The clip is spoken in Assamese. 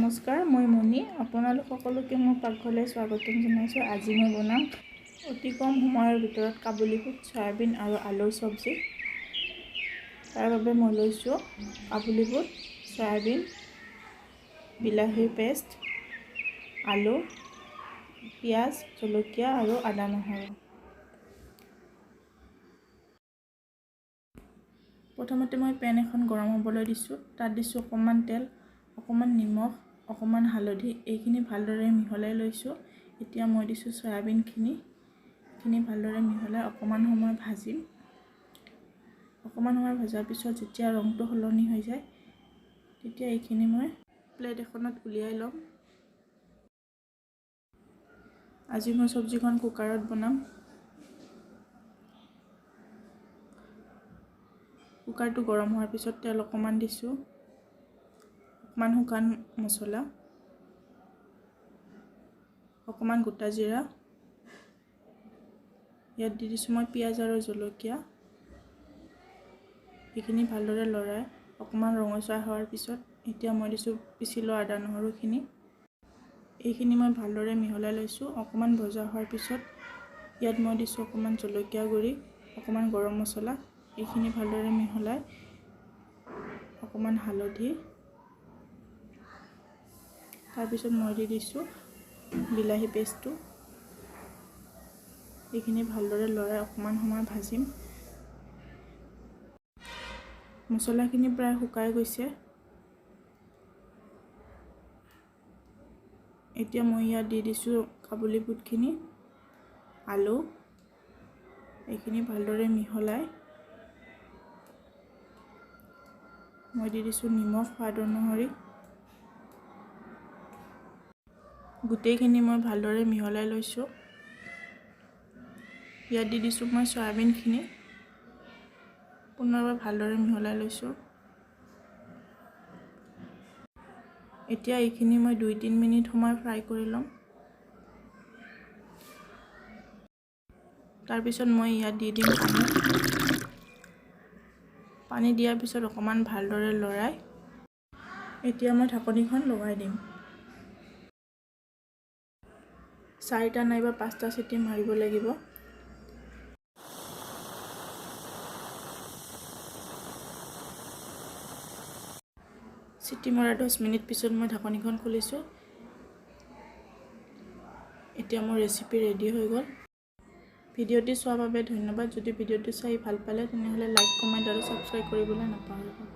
নমস্কাৰ, মই মণি। আপোনালোক সকলোকে মোৰ পাকঘৰলৈ স্বাগতম জনাইছোঁ। আজি মই বনাম অতি কম সময়ৰ ভিতৰত কাবুলী বুট, চয়াবিন আৰু আলুৰ চব্জি। তাৰ বাবে মই লৈছোঁ কাবুলী বুট, চয়াবিন, বিলাহীৰ পেষ্ট, আলু, পিঁয়াজ, জলকীয়া আৰু আদা নহৰু। প্ৰথমতে মই পেন এখন গৰম হ'বলৈ দিছোঁ। তাত দিছোঁ অকণমান তেল, অকণমান নিমখ, অকণমান হালধি। এইখিনি ভালদৰে মিহলাই লৈছোঁ। এতিয়া মই দিছোঁ চয়াবিনখিনি। এইখিনি ভালদৰে মিহলাই অকণমান সময় ভাজিম। অকণমান সময় ভজাৰ পিছত যেতিয়া ৰংটো সলনি হৈ যায়, তেতিয়া এইখিনি মই প্লেট এখনত উলিয়াই ল'ম। আজি মই চব্জিখন কুকাৰত বনাম। কুকাৰটো গৰম হোৱাৰ পিছত তেল অকণমান দিছোঁ, অকণমান শুকান মছলা, অকণমান গোটা জিৰা, ইয়াত দি দিছোঁ মই পিঁয়াজ আৰু জলকীয়া। এইখিনি ভালদৰে লৰাই অকণমান ৰঙচুৱা হোৱাৰ পিছত এতিয়া মই দিছোঁ পিচি লোৱা আদা নহৰুখিনি। এইখিনি মই ভালদৰে মিহলাই লৈছোঁ। অকণমান ভজা হোৱাৰ পিছত ইয়াত মই দিছোঁ অকণমান জলকীয়া গুড়ি, অকণমান গৰম মছলা। এইখিনি ভালদৰে মিহলাই অকণমান হালধি, তাৰপিছত মই দি দিছোঁ বিলাহী পেষ্টটো। এইখিনি ভালদৰে লৰাই অকণমান সময় ভাজিম। মছলাখিনি প্ৰায় শুকাই গৈছে। এতিয়া মই ইয়াত দি দিছোঁ কাবুলী বুটখিনি, আলু। এইখিনি ভালদৰে মিহলাই মই দি দিছোঁ নিমখ সোৱাদ অনুসৰি। গোটেইখিনি মই ভালদৰে মিহলাই লৈছোঁ। ইয়াত দি দিছোঁ মই চয়াবিনখিনি। পুনৰবাৰ ভালদৰে মিহলাই লৈছোঁ। এতিয়া এইখিনি মই 2-3 মিনিট সময় ফ্ৰাই কৰি ল'ম। তাৰপিছত মই ইয়াত দি দিম পানী। পানী দিয়াৰ পিছত অকণমান ভালদৰে লৰাই এতিয়া মই ঢাকনিখন লগাই দিম। 4টা নাইবা 5টা চিটি মাৰিব লাগিব। চিটি মৰাৰ 10 মিনিট পিছত মই ঢাকনিখন খুলিছোঁ। এতিয়া মোৰ ৰেচিপি ৰেডি হৈ গ'ল। ভিডিঅ'টি চোৱাৰ বাবে ধন্যবাদ। যদি ভিডিঅ'টো চাই ভাল পালে তেনেহ'লে লাইক, কমেণ্ট আৰু ছাবস্ক্ৰাইব কৰিবলৈ নাপাহৰিব।